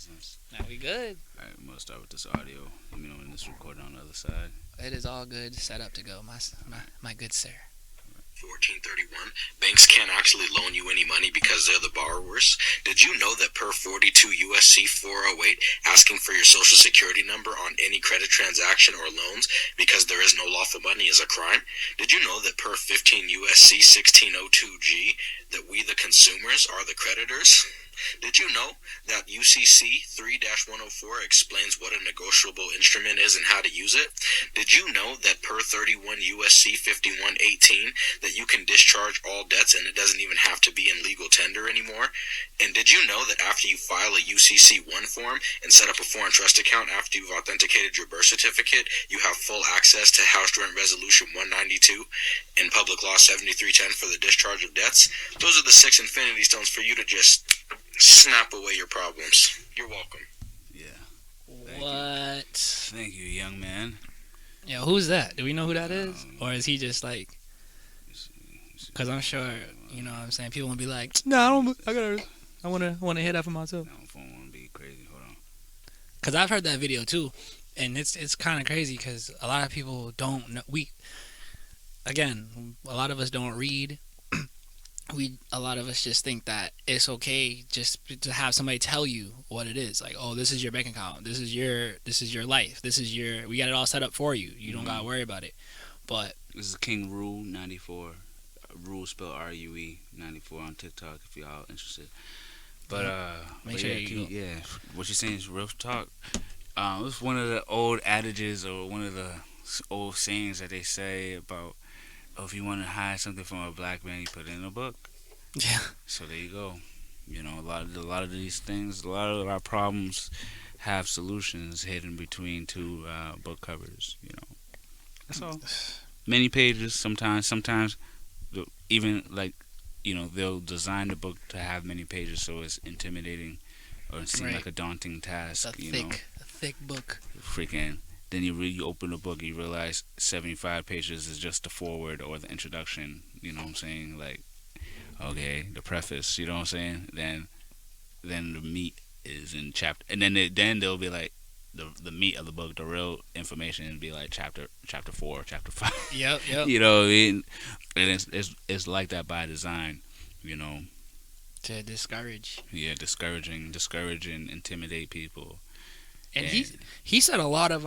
business. Now we good. Alright, I'm gonna start with this audio. Let me know when this recording on the other side. It is all good, set up to go, my good sir. 1431, banks can't actually loan you any money because they're the borrowers. Did you know that per 42 USC 408, asking for your social security number on any credit transaction or loans because there is no lawful money is a crime? Did you know that per 15 USC 1602G, that we the consumers are the creditors? Did you know that UCC 3-104 explains what a negotiable instrument is and how to use it? Did you know that per 31 USC 5118 that you can discharge all debts and it doesn't even have to be in legal tender anymore? And did you know that after you file a UCC-1 form and set up a foreign trust account after you've authenticated your birth certificate, you have full access to House Joint Resolution 192 and Public Law 7310 for the discharge of debts? Those are the 6 infinity stones for you to just snap away your problems. You're welcome. Yeah. What? Thank you, young man. Yeah, who's that? Do we know who that is? Or is he just like... Because I'm sure, you know what I'm saying, people will be like, nah, I want to hear that for myself. That phone wanna be crazy. Hold on. Because I've heard that video too, and it's kind of crazy because a lot of people don't know. Again, a lot of us don't read. A lot of us just think that it's okay just to have somebody tell you what it is. Like, oh, this is your bank account. This is your life. We got it all set up for you. You don't got to worry about it. But this is King Rule 94. Rule spelled R-U-E 94 on TikTok if y'all interested. But make sure yeah, what you're saying is real talk. It's one of the old adages or one of the old sayings that they say about, oh, if you want to hide something from a black man, you put it in a book. Yeah. So there you go. You know, a lot of these things, a lot of our problems have solutions hidden between two book covers. You know, that's all. Many pages. Sometimes even like, you know, they'll design the book to have many pages, so it's intimidating or it seems like a daunting task. It's a thick book. Freaking. Then you open the book and you realize 75 pages is just the foreword or the introduction. You know what I'm saying? Like, okay, the preface. You know what I'm saying? Then the meat is in chapter, and then they'll be like the meat of the book, the real information, and be like chapter 4, chapter 5. Yep. You know what I mean? And it's like that by design. You know. To discourage. Yeah, discouraging, intimidate people. And he said a lot of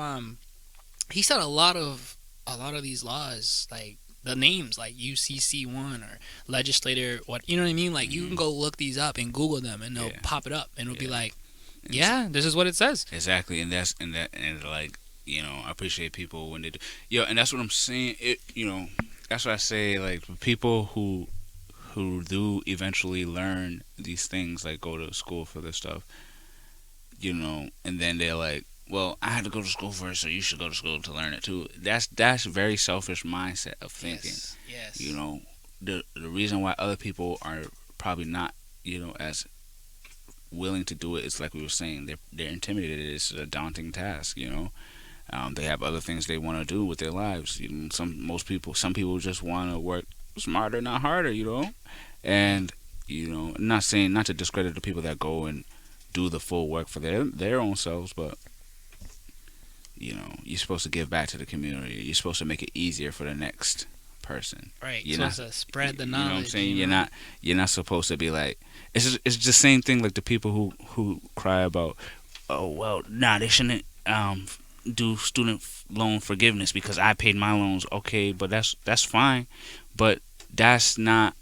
these laws, like the names like UCC1 or legislator, what, you know what I mean? Like you can go look these up and Google them and they'll pop it up and it'll be like, yeah, this is what it says. Exactly, and like, you know, I appreciate people when they do. Yo, and that's what I'm saying. You know, that's what I say. Like for people who do eventually learn these things, like go to school for this stuff, you know, and then they're like, well, I had to go to school first, so you should go to school to learn it too. That's very selfish mindset of thinking. Yes. You know, the reason why other people are probably not, you know, as willing to do it is like we were saying, they're intimidated. It's a daunting task. You know, they have other things they want to do with their lives. You know, some people just want to work smarter, not harder. You know, and you know, not to discredit the people that go and do the full work for their own selves, but you know, you're supposed to give back to the community. You're supposed to make it easier for the next person. Right. You're supposed to spread the knowledge. You know what I'm saying? You're not supposed to be like, it's the same thing like the people who cry about, oh well, nah, they shouldn't do student loan forgiveness because I paid my loans. Okay, but that's fine, but that's not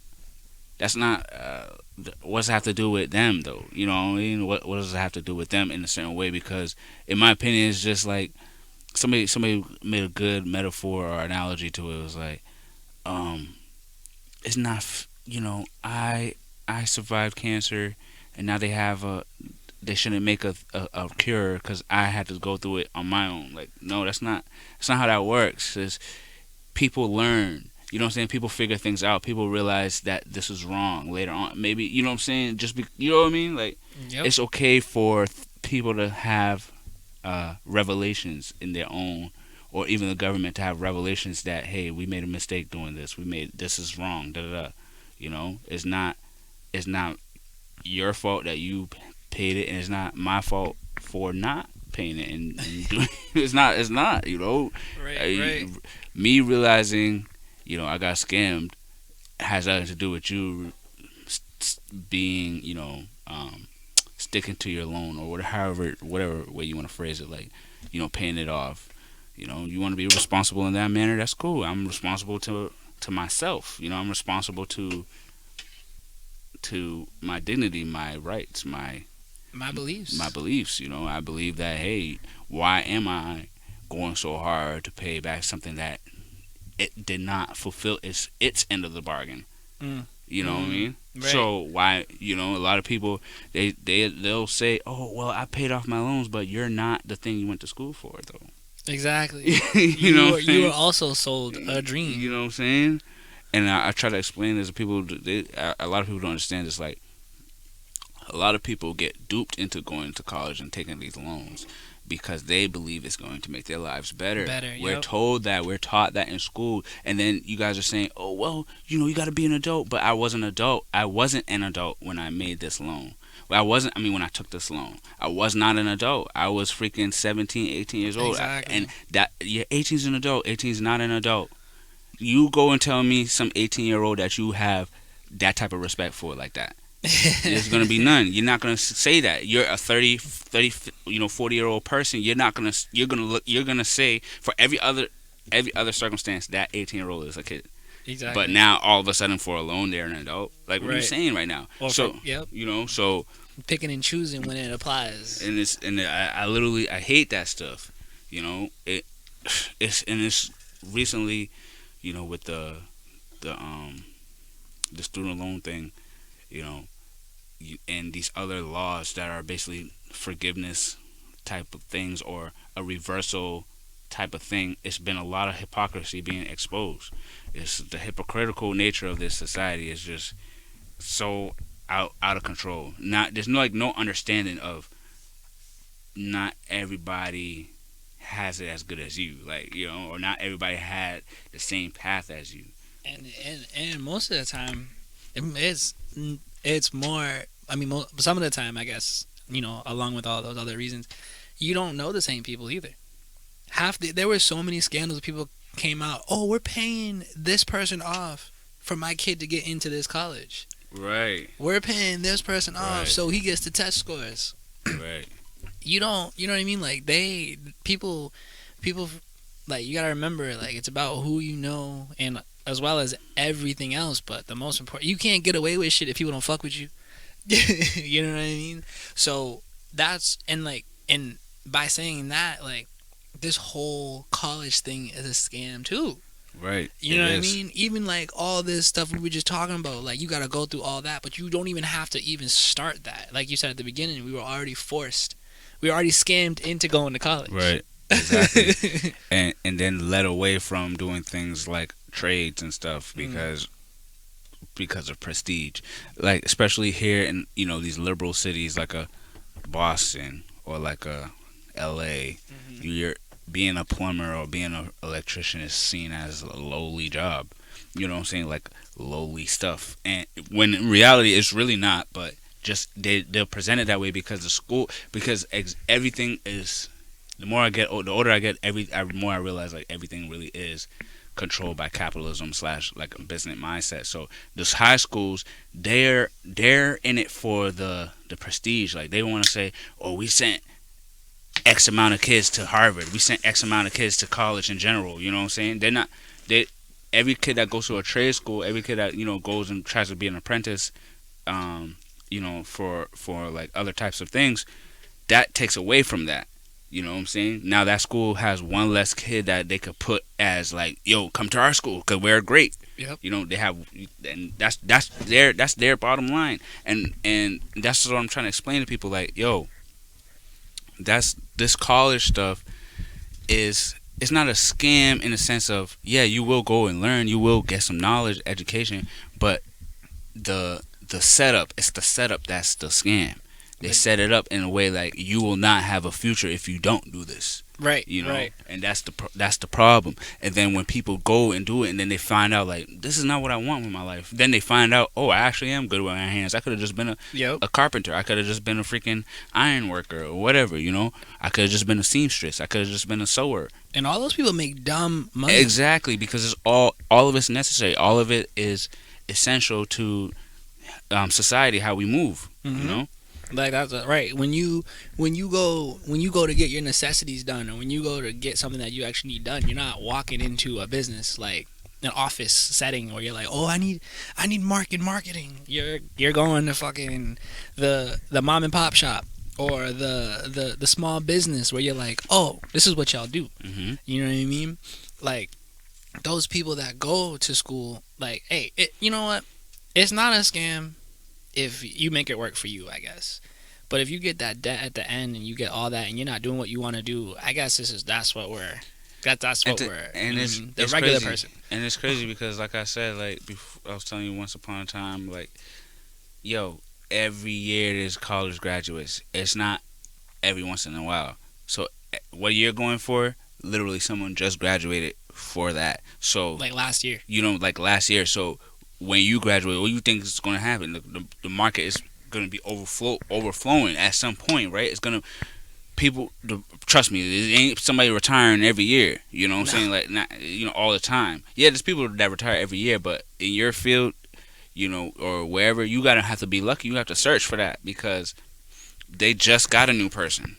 what does it have to do with them though? You know what I mean? What does it have to do with them in a certain way? Because in my opinion, it's just like somebody made a good metaphor or analogy to it. It was like, it's not, you know, I survived cancer, and now they shouldn't make a cure because I had to go through it on my own. Like, no, that's not how that works. It's, people learn. You know what I'm saying? People figure things out. People realize that this is wrong later on. Maybe, you know what I'm saying? You know what I mean? Like, It's okay for people to have revelations in their own, or even the government to have revelations that, hey, we made a mistake doing this. This is wrong. Da da da. You know, it's not your fault that you paid it, and it's not my fault for not paying it and doing it's not, you know. Right. Me realizing, you know, I got scammed has nothing to do with you being, you know, sticking to your loan or whatever way you want to phrase it, like, you know, paying it off. You know, you want to be responsible in that manner. That's cool. I'm responsible to myself. You know, I'm responsible to my dignity, my rights, my beliefs. You know, I believe that, hey, why am I going so hard to pay back something that it did not fulfill its end of the bargain? You know what I mean? Right. So why, you know, a lot of people they'll say, "Oh, well, I paid off my loans, but you're not the thing you went to school for, though." Exactly. You were also sold a dream. You know what I'm saying? And I try to explain this to people. A lot of people don't understand this. Like, a lot of people get duped into going to college and taking these loans because they believe it's going to make their lives better. We're told that, we're taught that in school, and then you guys are saying, "Oh, well, you know, you got to be an adult." But I wasn't an adult when I made this loan. Well, when I took this loan, I was not an adult. I was freaking 17, 18 years old. Exactly. And that, yeah, 18 is an adult. 18 is not an adult. You go and tell me some 18-year-old that you have that type of respect for like that. There's going to be none. You're not going to say that. You're a 30, you know, 40-year-old person. You're going to say for every other circumstance that 18-year-old is a kid. Exactly. But now all of a sudden for a loan they're an adult. Like, what are you saying right now? Or you know, so picking and choosing when it applies. And I literally hate that stuff. You know, it's recently, you know, with the student loan thing, you know, and these other laws that are basically forgiveness type of things or a reversal type of thing. It's been a lot of hypocrisy being exposed. It's the hypocritical nature of this society is just so out of control. There's no understanding of not everybody has it as good as you, like, you know, or not everybody had the same path as you. And most of the time, it's more. I mean, some of the time, I guess, you know, along with all those other reasons, you don't know the same people either. There were so many scandals. People came out, "Oh, we're paying this person off for my kid to get into this college. Right. We're paying this person off so he gets the test scores." Right. You know what I mean? Like, people, like, you gotta remember, like, it's about who you know and as well as everything else. But the most important, you can't get away with shit if people don't fuck with you. You know what I mean? So that's and by saying that, like, this whole college thing is a scam too. Right. You know what I mean? Even like all this stuff we were just talking about, like, you gotta go through all that, but you don't even have to even start that. Like you said at the beginning, we were already scammed into going to college. Right. Exactly. and then led away from doing things like trades and stuff because of prestige. Like, especially here in, you know, these liberal cities like a Boston or like a LA, you're being a plumber or being an electrician is seen as a lowly job. You know what I'm saying? Like, lowly stuff. And when in reality it's really not, but just they'll present it that way because everything is, the older I get, the more I realize, like, everything really is controlled by capitalism / like a business mindset. So those high schools, they're in it for the prestige. Like, they want to say, "Oh, we sent X amount of kids to Harvard. We sent X amount of kids to college in general." You know what I'm saying? Every kid that goes to a trade school, every kid that, you know, goes and tries to be an apprentice, you know, for like other types of things, that takes away from that. You know what I'm saying? Now that school has one less kid that they could put as, like, "Yo, come to our school because we're great." Yep. You know, they have, and that's their bottom line, and that's what I'm trying to explain to people. Like, yo, this college stuff it's not a scam in the sense of, yeah, you will go and learn, you will get some knowledge, education, but the setup, it's the setup that's the scam. They set it up in a way like you will not have a future if you don't do this. Right. You know, Right. and that's the problem. And then when people go and do it, and then they find out like this is not what I want with my life. Then they find out, oh, I actually am good with my hands. I could have just been Yep. a carpenter. I could have just been a freaking iron worker or whatever. You know, I could have just been a seamstress. I could have just been a sewer. And all those people make dumb money. Exactly, because it's all of it's necessary. All of it is essential to society, how we move. You know. Like that's right. When you go to get your necessities done, or when you go to get something that you actually need done, you're not walking into a business like an office setting where you're like, oh, I need marketing. You're going to fucking the mom and pop shop or the small business where you're like, oh, this is what y'all do. You know what I mean? Like those people that go to school, like, hey, you know what? It's not a scam if you make it work for you, I guess. But if you get that debt at the end and you get all that and you're not doing what you want to do, I guess that's what we're and it's the regular crazy. person. And it's crazy because, like I said, like before, I was telling you once upon a time, like, yo, every year there's college graduates. It's not every once in a while. So what you're going for, literally someone just graduated for that. So Like last year. you know, like last year. So when you graduate, what do you think is going to happen? The market is going to be overflowing at some point, right? It's going to trust me, it ain't somebody retiring every year. You know what I'm saying? Like, not, you know, all the time. Yeah, there's people that retire every year, but in your field, you know, or wherever, you gotta have to be lucky. You have to search for that because they just got a new person.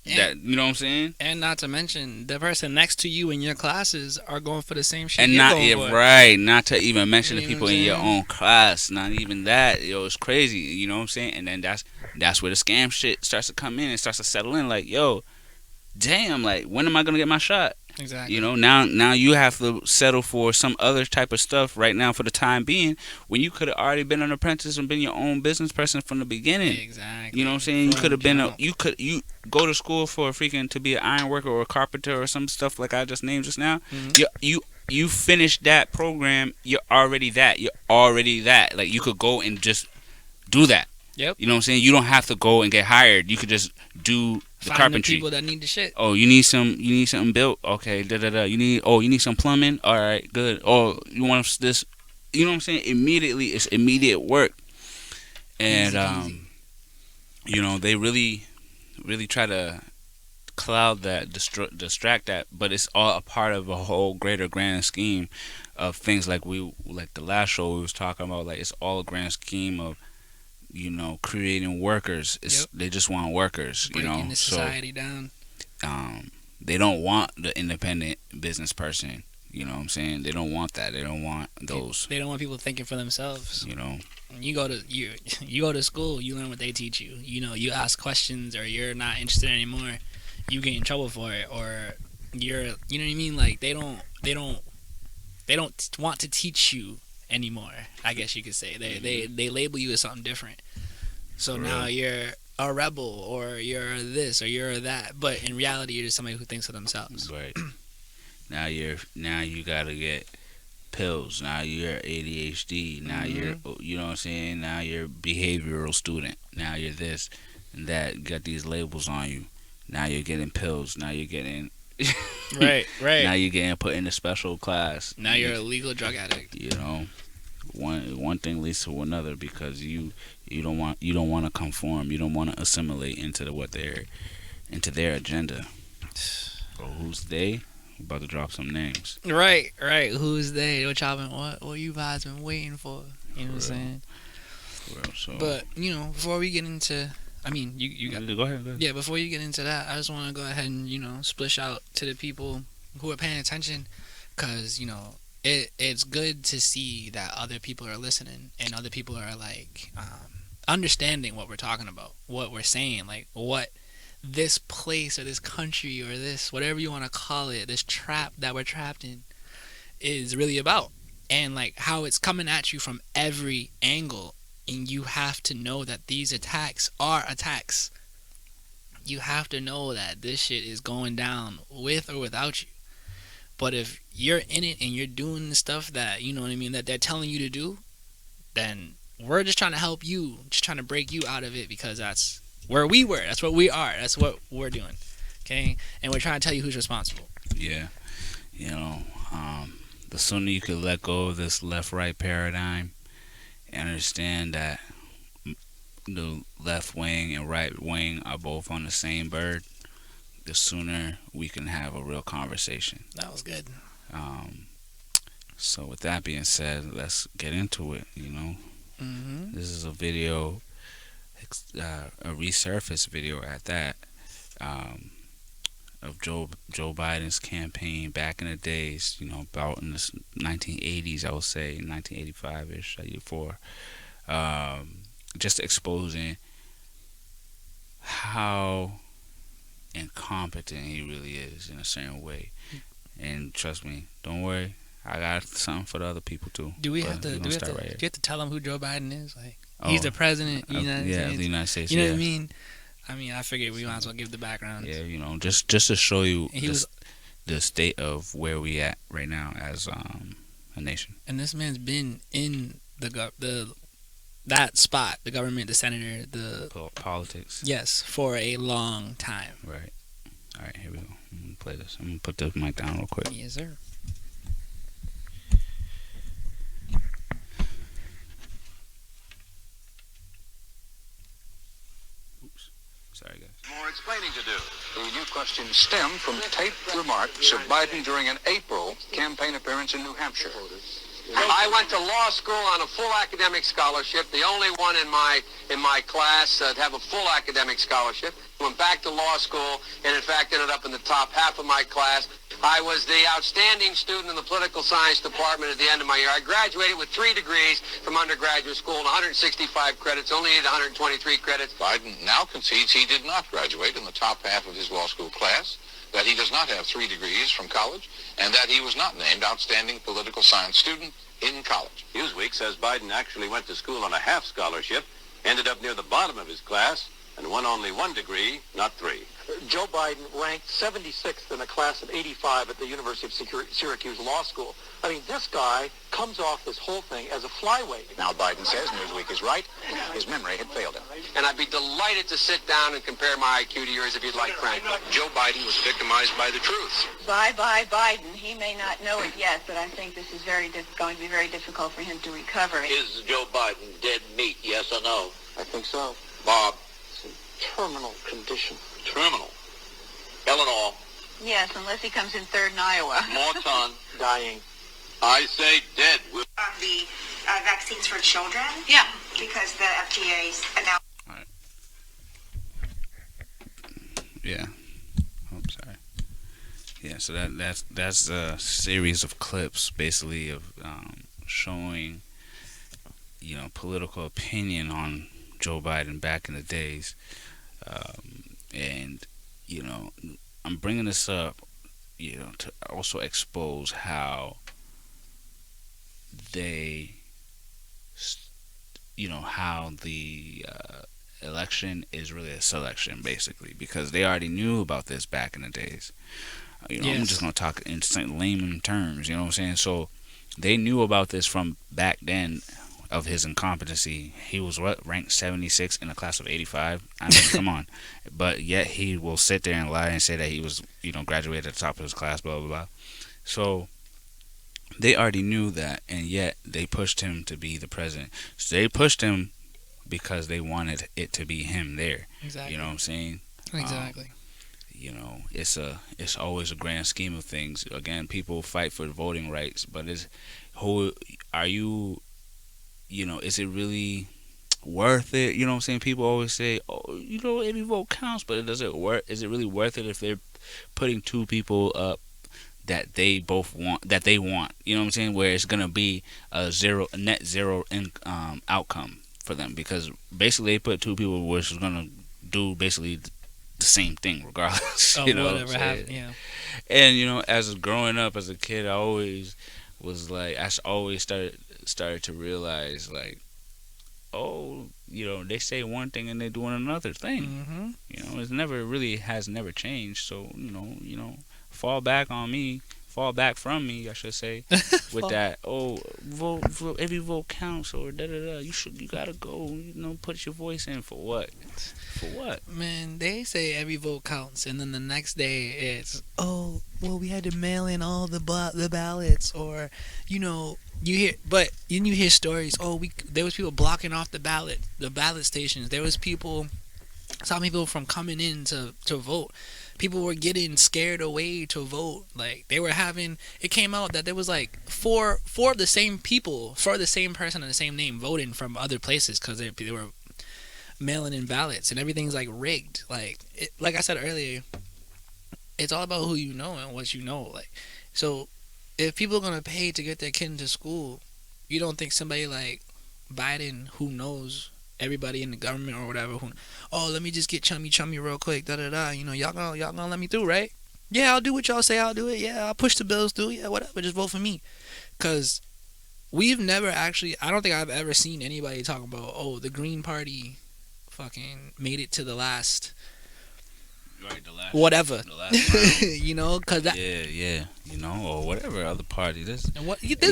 That, you know what I'm saying? And not to mention, the person next to you in your classes are going for the same shit. And you're not going for. right, not to even mention You the know people what I'm in your saying? own class. Not even that. Yo, it's crazy. You know what I'm saying? And then that's where the scam shit starts to come in and starts to settle in. Like, yo, damn, like, when am I gonna get my shot? Exactly. You know, now you have to settle for some other type of stuff right now for the time being, when you could have already been an apprentice and been your own business person from the beginning. Exactly. You know what I'm saying? You From could have been jump. you go to school for a freaking to be an iron worker or a carpenter or some stuff like I just named just now. You finished that program, you're already that. You're already that. Like, you could go and just do that. Yep. You know what I'm saying? You don't have to go and get hired. You could just do the Find carpentry. the people that need the shit. Oh, you need something built. Okay, You need some plumbing. All right, good. Oh, you want this? You know what I'm saying? Immediately, it's immediate work. And Easy. you know, they really try to cloud that, distract that, but it's all a part of a whole greater grand scheme of things like the last show we was talking about. Like, it's all a grand scheme of, you know, creating workers. They just want workers. Breaking you know, the society down. They don't want the independent business person. You know what I'm saying? They don't want that. They don't want those. They don't want people thinking for themselves. You know. You go to school, you learn what they teach you. You know, you ask questions, or you're not interested anymore, you get in trouble for it, or you know what I mean? Like, they don't want to teach you anymore, I guess you could say. They label you as something different. So now you're a rebel, or you're this, or you're that, but in reality you're just somebody who thinks of themselves. Right. Now you gotta get pills. Now you're ADHD. Now you're, you know what I'm saying? Now you're behavioral student. Now you're this and that. You got these labels on you. Now you're getting pills. Now you're getting right. Now you're getting put in a special class. Now you're a legal drug addict. You know, one thing leads to another because you don't want to conform. You don't want to assimilate into their agenda. So who's they? We're about to drop some names. Right. Who's they? What you guys been waiting for? You know what I'm saying? So, but, you know, before we get into, I mean, you got go ahead. Yeah, before you get into that, I just want to go ahead and, you know, splish out to the people who are paying attention, because, you know, it's good to see that other people are listening and other people are, like, understanding what we're talking about, what we're saying, like, what this place or this country or this, whatever you want to call it, this trap that we're trapped in is really about, and, like, how it's coming at you from every angle. And you have to know that these attacks are attacks. You have to know that this shit is going down with or without you. But if you're in it and you're doing the stuff that, you know what I mean, that they're telling you to do, then we're just trying to help you, just trying to break you out of it, because that's where we were. That's what we are. That's what we're doing. Okay, and we're trying to tell you who's responsible. Yeah, you know, the sooner you can let go of this left-right paradigm and understand that the left wing and right wing are both on the same bird, the sooner we can have a real conversation. That was good. So with that being said, let's get into it. This is a video, a resurfaced video at that, of Joe Biden's campaign back in the days, about in the 1980s, I would say, 1985-ish, 84. Just exposing how incompetent he really is in a certain way. And trust me, don't worry, I got something for the other people too. Do we have to tell him who Joe Biden is? Like, he's the president of the United States. Of the United States. You know what I mean? I figured we might as well give the background. Yeah, just to show you the state of where we at right now as a nation. And this man's been in that spot, the government, the senator, the politics. Yes, for a long time. Right. All right, here we go. I'm gonna play this. I'm gonna put the mic down real quick. Yes, sir. Sorry, guys. More explaining to do. The new questions stem from taped remarks of Biden during an April campaign appearance in New Hampshire. I went to law school on a full academic scholarship, the only one in my class to have a full academic scholarship. Went back to law school and in fact ended up in the top half of my class. I was the outstanding student in the political science department at the end of my year. I graduated with 3 degrees from undergraduate school and 165 credits, only needed 123 credits. Biden now concedes he did not graduate in the top half of his law school class, that he does not have 3 degrees from college, and that he was not named outstanding political science student in college. Newsweek says Biden actually went to school on a half scholarship, ended up near the bottom of his class, and won only 1 degree, not 3. Joe Biden ranked 76th in a class of 85 at the University of Syracuse Law School. I mean, this guy comes off this whole thing as a flyweight. Now Biden says Newsweek is right. His memory had failed him. And I'd be delighted to sit down and compare my IQ to yours if you'd like, Frank. Joe Biden was victimized by the truth. Bye Biden. He may not know it yet, but I think this is going to be very difficult for him to recover. Is Joe Biden dead meat, yes or no? I think so. Bob? It's in terminal condition. Terminal. Eleanor? Yes, unless he comes in third in Iowa. Morton? Dying. I say dead. On the vaccines for children? Yeah. Because the FDA's announced. All right. Yeah. Oh, sorry. Yeah, so that's a series of clips basically of showing political opinion on Joe Biden back in the days. And I'm bringing this up to also expose how how the election is really a selection, basically, because they already knew about this back in the days. I'm just going to talk in layman terms, you know what I'm saying? So they knew about this from back then of his incompetency. He was ranked 76 in a class of 85. I mean, come on. But yet he will sit there and lie and say that he was, graduated at the top of his class, blah, blah, blah. So they already knew that, and yet they pushed him to be the president. So they pushed him because they wanted it to be him there. Exactly. You know what I'm saying? Exactly. It's always a grand scheme of things. Again, people fight for voting rights, but is it really worth it? You know what I'm saying? People always say, every vote counts, but is it really worth it if they're putting 2 people up that they both want, you know what I'm saying, where it's gonna be a net zero outcome for them, because basically they put 2 people which is gonna do basically the same thing regardless. Whatever happened, yeah. And as growing up as a kid, I always was like, I always started to realize, like, they say one thing and they're doing another thing. Mm-hmm. It's never changed. So fall back on me fall back from me, I should say, with that. Oh, vote, every vote counts, or da da da. You gotta go. Put your voice in for what? For what? Man, they say every vote counts, and then the next day it's, oh, well, we had to mail in all the ballots, or you hear stories. Oh, there was people blocking off the ballot stations. There was people, some people from coming in to vote. People were getting scared away to vote. Like, it came out that there was like four of the same people for the same person and the same name voting from other places because they were mailing in ballots, and everything's like rigged. Like I said earlier, it's all about who you know and what you know. Like, so if people are gonna pay to get their kid into school, you don't think somebody like Biden, who knows everybody in the government or whatever, let me just get chummy real quick, y'all gonna let me through, right? Yeah, I'll do what y'all say, I'll do it. Yeah, I'll push the bills through. Yeah, whatever, just vote for me. Because we've never actually, I don't think I've ever seen anybody talk about, oh, the Green Party fucking made it to the last, right, the last whatever, the last round. because that, yeah, or whatever other party. There's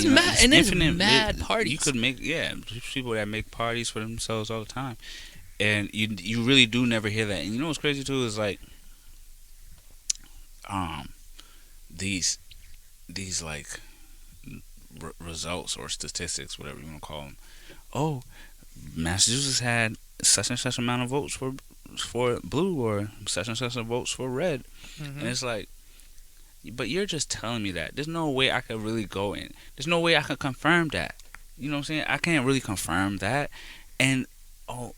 mad parties. You could make, people that make parties for themselves all the time, and you really do never hear that. And you know what's crazy too is like, these like results or statistics, whatever you want to call them. Oh, Massachusetts had such and such amount of votes for blue, or such and such votes for red, and it's like, but you're just telling me that. There's no way I could really go in. There's no way I can confirm that. You know what I'm saying? I can't really confirm that. And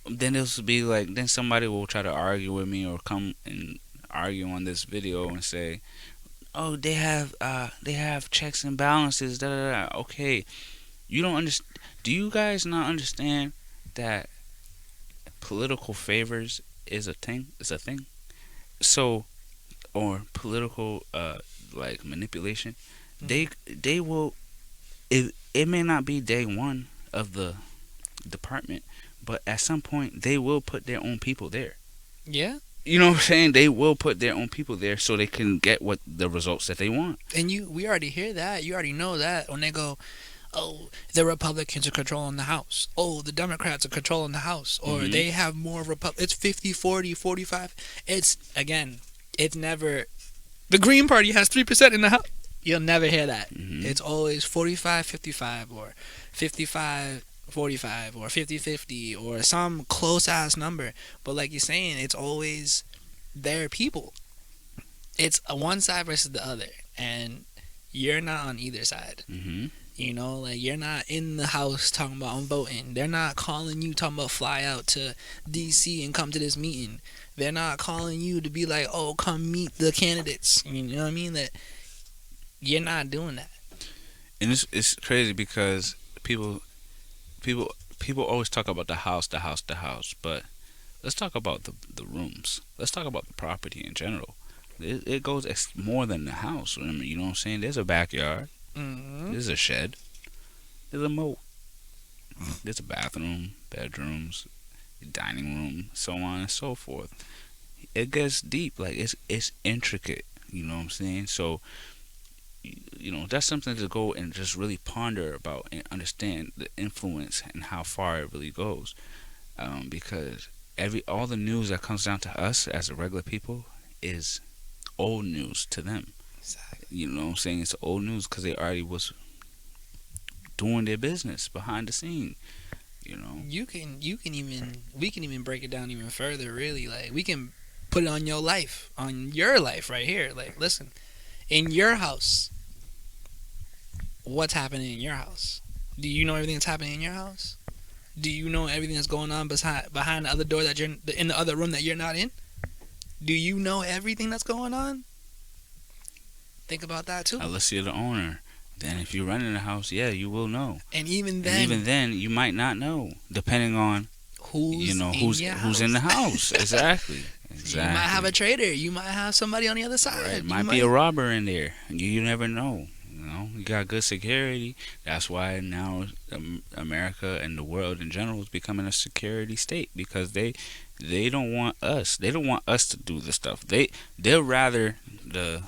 then it'll be like, then somebody will try to argue with me or come and argue on this video and say, oh, they have checks and balances, da da da. Okay, you don't understand. Do you guys not understand that political favors is a thing? It's a thing. So, or political like manipulation. They will. It may not be day one of the department, but at some point they will put their own people there. Yeah. You know what I'm saying? They will put their own people there so they can get the results that they want. And we already hear that. You already know that when they go, oh, the Republicans are controlling the House. Oh, the Democrats are controlling the House. Or they have more It's 50, 40, 45. It's never... The Green Party has 3% in the House. You'll never hear that. It's always 45, 55, or 55, 45, or 50-50, or some close-ass number. But like you're saying, it's always their people. It's one side versus the other. And you're not on either side. You know, like, you're not in the House talking about I'm voting. They're not calling you talking about fly out to D.C. and come to this meeting. They're not calling you to be like, oh, come meet the candidates. You know what I mean? That you're not doing that. And it's crazy because people always talk about the house. But let's talk about the rooms. Let's talk about the property in general. It goes more than the house. I mean, you know what I'm saying? There's a backyard. There's a shed. There's a moat. There's a bathroom, bedrooms, dining room, so on and so forth. It gets deep. Like, it's intricate. You know what I'm saying? So, you know, that's something to go and just really ponder about and understand the influence and how far it really goes. Because all the news that comes down to us as a regular people is old news to them. Exactly. You know what I'm saying? It's old news because they already was doing their business behind the scene. You know, we can even break it down even further. Really, like, we can put it on your life right here. Like, listen, in your house, what's happening in your house? Do you know everything that's happening in your house? Do you know everything that's going on behind the other door that you're in, the other room that you're not in? Do you know everything that's going on? Think about that too. Unless you're the owner. Then if you're running the house, yeah, you will know. And even then you might not know, depending on who's in the house. Exactly. You might have a traitor. You might have somebody on the other side. Right. Might be a robber in there. You never know. You know, you got good security. That's why now America and the world in general is becoming a security state, because they don't want us. They don't want us to do the stuff. They'll rather the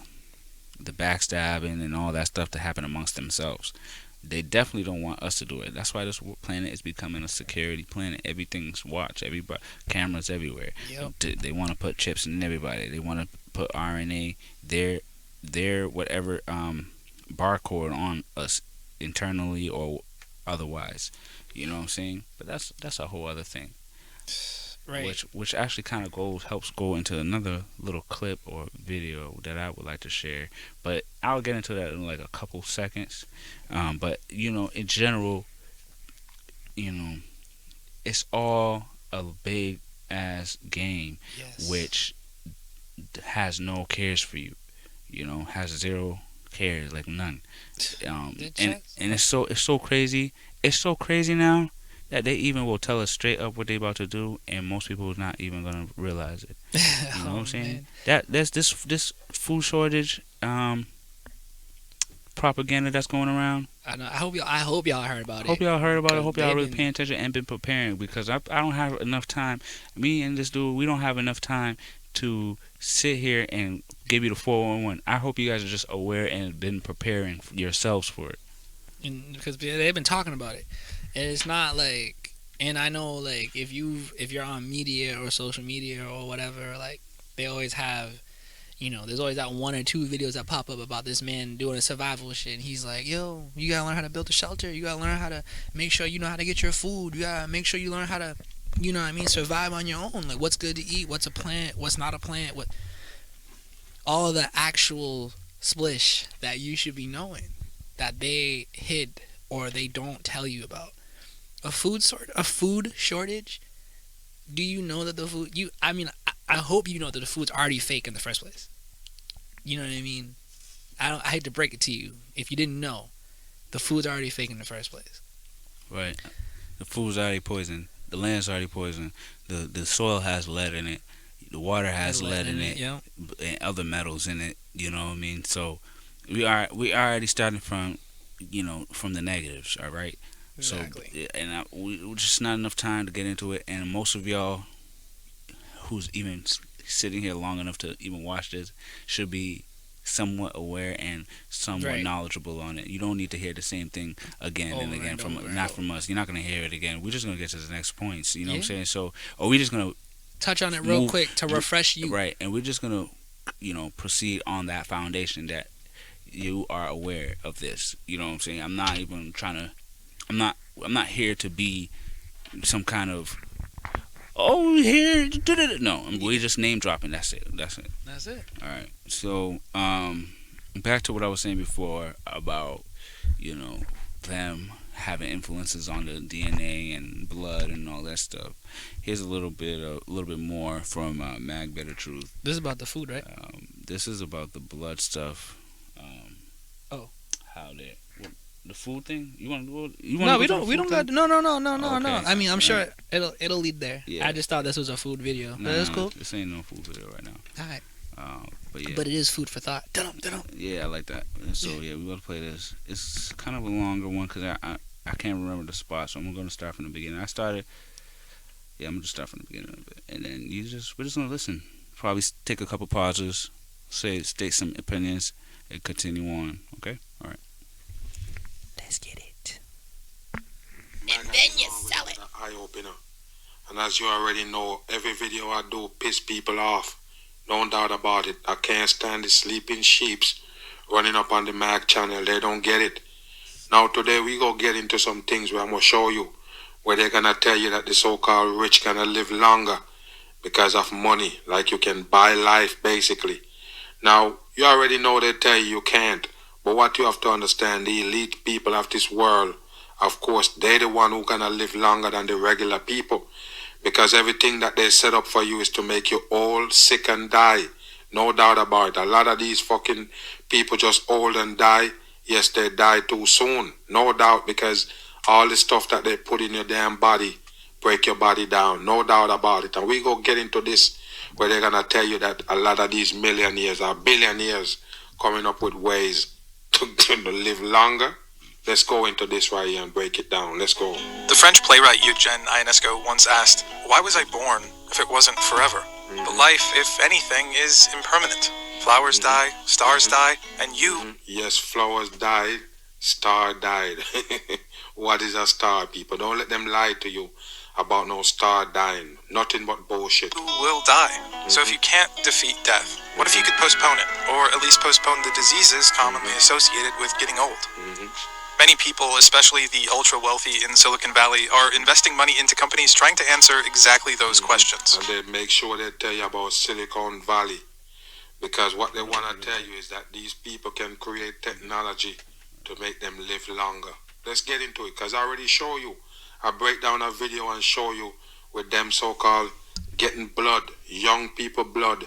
the backstabbing and all that stuff to happen amongst themselves. They definitely don't want us to do it. That's why this planet is becoming a security planet. Everything's watched. Everybody, cameras everywhere. Yep. They want to put chips in everybody. They want to put RNA, their whatever barcode on us internally or otherwise. You know what I'm saying? But that's a whole other thing. Right. Which actually kind of helps go into another little clip or video that I would like to share. But I'll get into that in like a couple seconds. But in general, it's all a big ass game, Yes. which has no cares for you. Has zero cares, like none. And it's so crazy. It's so crazy now that they even will tell us straight up what they about to do, and most people are not even gonna realize it. You know what I'm saying? Man. There's this food shortage propaganda that's going around. I know. I hope y'all heard about it. Hope y'all heard about it. Because Hope y'all they've really been- paying attention and been preparing, because I don't have enough time. Me and this dude, we don't have enough time to sit here and give you the 411. I hope you guys are just aware and been preparing yourselves for it. And because they've been talking about it, and it's not like, and I know like if you're on media or social media or whatever, like they always have, there's always that one or two videos that pop up about this man doing a survival shit, and he's like, yo, you gotta learn how to build a shelter, you gotta learn how to make sure you know how to get your food, you gotta make sure you learn how to, survive on your own, like what's good to eat, what's a plant, what's not a plant, what all the actual splish that you should be knowing that they hid or they don't tell you about. A food shortage. Do you know that the food I hope you know that the food's already fake in the first place. You know what I mean? I hate to break it to you. If you didn't know, the food's already fake in the first place. Right. The food's already poisoned. The land's already poisoned. The soil has lead in it. The water has lead in it. Yeah. And other metals in it. You know what I mean? So we already starting from from the negatives. All right. Exactly. So we just not enough time to get into it, and most of y'all who's even sitting here long enough to even watch this should be somewhat aware and somewhat knowledgeable on it. You don't need to hear the same thing again and again from us. You're not gonna hear it again. We're just gonna get to the next points. You know what I'm saying? So, or we're just gonna touch on it real quick to refresh you. Right, and we're just gonna proceed on that foundation that you are aware of this. You know what I'm saying? I'm not even trying to. I'm not here to be some kind of here. No, we're just name dropping. That's it. All right. So back to what I was saying before about them having influences on the DNA and blood and all that stuff. Here's a little bit more from MAGBITTEROFFICALTRUTH. This is about the food, right? This is about the blood stuff. How they. The food thing? You want to do? No, we don't got. No. Okay. I mean, I'm sure it'll lead there. Yeah. I just thought this was a food video. No, that's cool. This ain't no food video right now. All right. But yeah. But it is food for thought. Yeah, I like that. And so yeah, we're gonna play this. It's kind of a longer one because I can't remember the spot, so I'm gonna start from the beginning. I'm gonna just start from the beginning of it, and then we're just gonna listen. Probably take a couple pauses, state some opinions, and continue on. Okay. All right. Let's get it. And then you sell it. Eye opener. And as you already know, every video I do piss people off. No doubt about it. I can't stand the sleeping sheeps running up on the Mag channel. They don't get it. Now today we go get into some things where I'm going to show you where they're going to tell you that the so-called rich going to live longer because of money. Like you can buy life basically. Now you already know they tell you can't. But what you have to understand, the elite people of this world, of course, they're the one who gonna live longer than the regular people. Because everything that they set up for you is to make you old, sick, and die. No doubt about it. A lot of these fucking people just old and die. Yes, they die too soon. No doubt, because all the stuff that they put in your damn body break your body down. No doubt about it. And we go get into this where they're gonna tell you that a lot of these millionaires or billionaires coming up with ways to live longer. Let's go into this right here and break it down. Let's go. The French playwright Eugène Ionesco once asked, "Why was I born if it wasn't forever? But life, if anything, is impermanent. Flowers die, stars die, and you... Yes, flowers died, star died. What is a star, people? Don't let them lie to you about no star dying. Nothing but bullshit. will die. So if you can't defeat death, what if you could postpone it? Or at least postpone the diseases commonly associated with getting old? Many people, especially the ultra-wealthy in Silicon Valley, are investing money into companies trying to answer exactly those questions. And they make sure they tell you about Silicon Valley. Because what they want to tell you is that these people can create technology to make them live longer. Let's get into it, because I already show you. I break down a video and show you with them so-called getting blood, young people blood,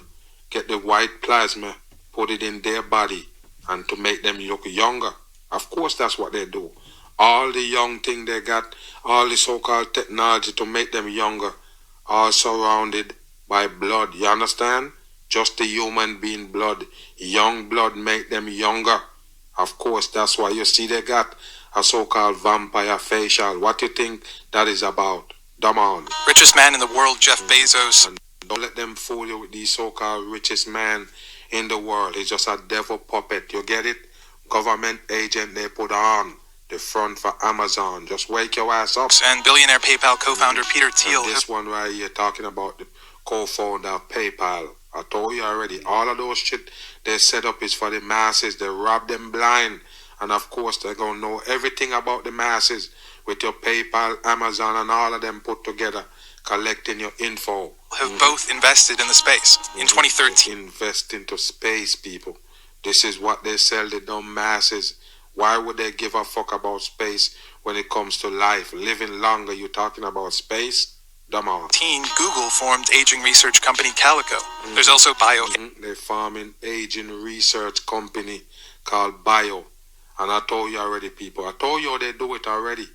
get the white plasma, put it in their body, and to make them look younger. Of course, that's what they do. All the young thing they got, all the so-called technology to make them younger, all surrounded by blood. You understand? Just the human being blood. Young blood make them younger. Of course, that's why you see they got a so-called vampire facial. What do you think that is about? Come on. Richest man in the world, Jeff Bezos. And don't let them fool you with the so-called richest man in the world. He's just a devil puppet. You get it? Government agent they put on the front for Amazon. Just wake your ass up. And billionaire PayPal co-founder Peter Thiel. And this one right here talking about the co-founder of PayPal. I told you already, all of those shit they set up is for the masses. They rob them blind. And of course, they're going to know everything about the masses with your PayPal, Amazon, and all of them put together, collecting your info. Have both invested in the space. In 2013. Invest into space, people. This is what they sell the dumb masses. Why would they give a fuck about space when it comes to life? Living longer, you talking about space? Come on. Google formed aging research company Calico. There's also Bio. They form an aging research company called Bio. And I told you already, people. I told you they do it already.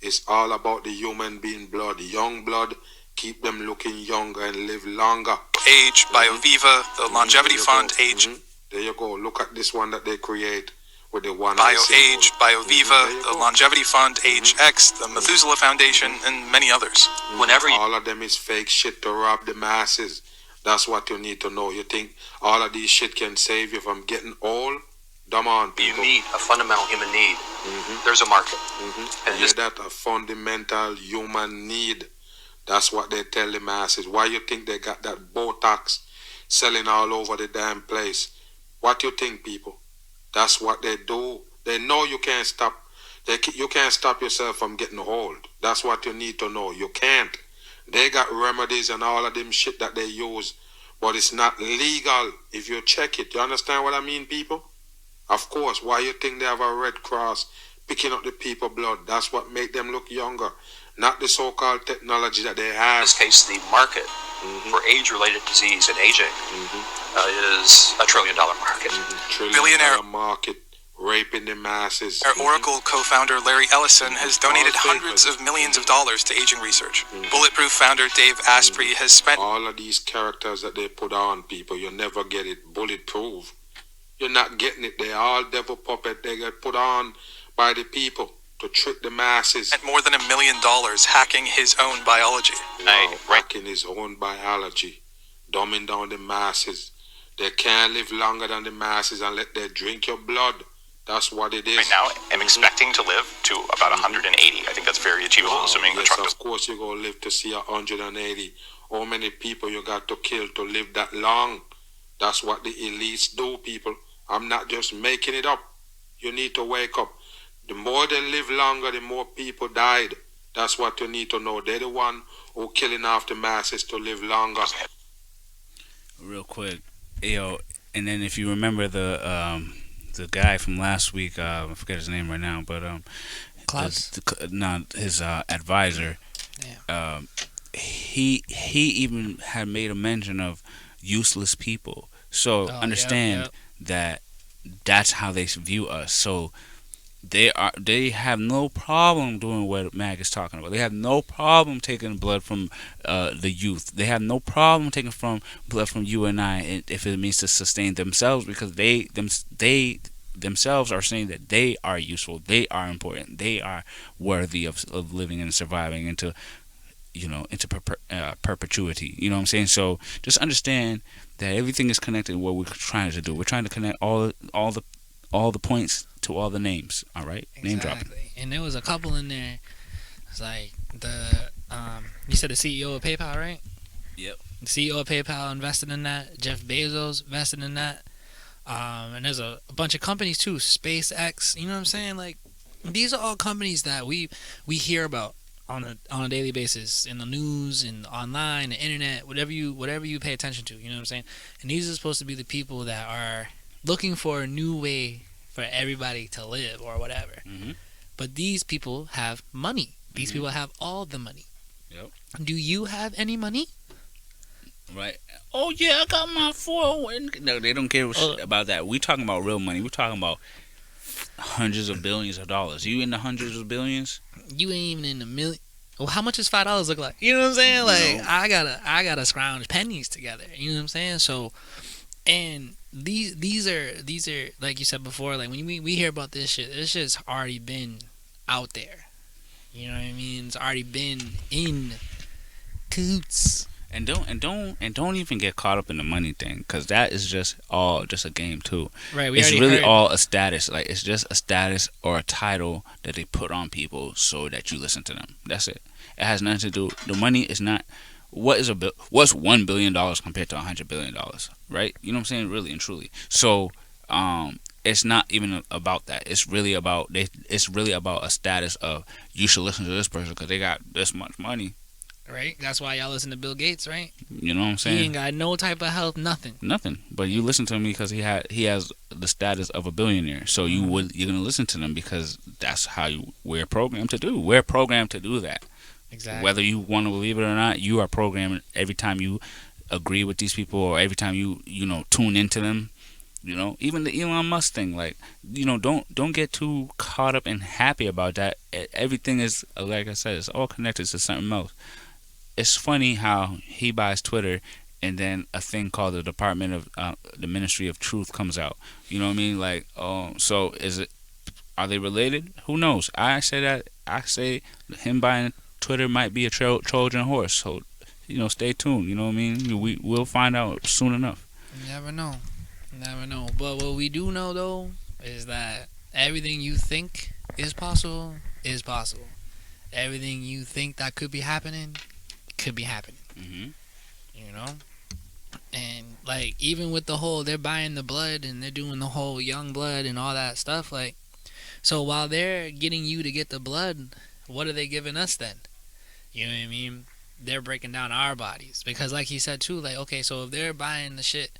It's all about the human being blood. Young blood, keep them looking younger and live longer. Age, BioViva, the Longevity Fund, Age. There you go. Look at this one that they create with the one BioAge, BioViva, the Longevity Fund, AgeX, the Methuselah Foundation, and many others. All of them is fake shit to rob the masses. That's what you need to know. You think all of these shit can save you from getting old? Come on, people. You need a fundamental human need. There's a market. And is that a fundamental human need? That's what they tell the masses. Why you think they got that Botox selling all over the damn place? What you think, people? That's what they do. They know you can't stop. You can't stop yourself from getting old. That's what you need to know. You can't. They got remedies and all of them shit that they use, but it's not legal if you check it. You understand what I mean, people? Of course. Why you think they have a Red Cross picking up the people blood? That's what make them look younger. Not the so-called technology that they have. In this case, the market for age-related disease and aging is $1 trillion market. Billionaire market, raping the masses. Oracle co-founder Larry Ellison has donated hundreds of millions of dollars to aging research. Bulletproof founder Dave Asprey has spent... All of these characters that they put on, people, you never get it. Bulletproof. You're not getting it. They're all devil puppet. They get put on by the people to trick the masses. Spent more than $1 million hacking his own biology. Hacking his own biology. Dumbing down the masses. They can't live longer than the masses unless they drink your blood. That's what it is. Right now, I'm expecting to live to about 180. I think that's very achievable, assuming the truck does. Of course you're going to live to see 180. How many people you got to kill to live that long? That's what the elites do, people. I'm not just making it up. You need to wake up. The more they live longer, the more people died. That's what you need to know. They're the one who killing off the masses to live longer. Real quick, yo, and then if you remember the guy from last week, I forget his name right now, but his advisor, he even had made a mention of useless people. So understand that that's how they view us. So they have no problem doing what Mag is talking about. They have no problem taking blood from the youth. They have no problem taking blood from you and I, if it means to sustain themselves, because they themselves are saying that they are useful, they are important, they are worthy of living and surviving, and to into perpetuity. You know what I'm saying? So just understand that everything is connected. What we're trying to do, we're trying to connect all the points to all the names. All right, name dropping. Exactly. And there was a couple in there. It's like you said the CEO of PayPal, right? Yep. The CEO of PayPal invested in that. Jeff Bezos invested in that. And there's a bunch of companies too. SpaceX. You know what I'm saying? Like, these are all companies that we hear about on a daily basis in the news and online, the internet, whatever you pay attention to. You know what I'm saying? And these are supposed to be the people that are looking for a new way for everybody to live or whatever. Mm-hmm. But these people have money. These people have all the money. Yep. Do you have any money? Right. Oh yeah, I got my 401. No, they don't care about that. We talking about real money. We talking about hundreds of billions of dollars. You in the hundreds of billions? You ain't even in the million. Well, how much does $5 look like? You know what I'm saying? Like, I gotta scrounge pennies together. You know what I'm saying? So, and these are like you said before. Like, when we hear about this shit's already been out there. You know what I mean? It's already been in coots. And don't even get caught up in the money thing, because that is just a game too. Right. It's really all a status. Like, it's just a status or a title that they put on people so that you listen to them. That's it. It has nothing to do. The money is not. What's $1 billion compared to $100 billion, right? You know what I'm saying? Really and truly. So, it's not even about that. It's really about a status of, you should listen to this person because they got this much money. Right? That's why y'all listen to Bill Gates, right? You know what I'm saying? He ain't got no type of health, nothing. Nothing. But you listen to him because he has the status of a billionaire. So you're gonna listen to them because that's how we're programmed to do. We're programmed to do that. Exactly. Whether you want to believe it or not, you are programmed every time you agree with these people or every time you tune into them. You know, even the Elon Musk thing, like, don't get too caught up and happy about that. Everything is, like I said, it's all connected to something else. It's funny how he buys Twitter and then a thing called the Ministry of Truth comes out. You know what I mean? Like, so are they related? Who knows? I say him buying Twitter might be a Trojan horse. So, stay tuned. You know what I mean? We'll find out soon enough. You never know. But what we do know, though, is that everything you think is possible is possible. Everything you think that could be happening could be happening. Mm-hmm. You know? And, like, even with the whole, they're buying the blood and they're doing the whole young blood and all that stuff, like, so while they're getting you to get the blood, what are they giving us then? You know what I mean? They're breaking down our bodies. Because, like he said, too, like, okay, so if they're buying the shit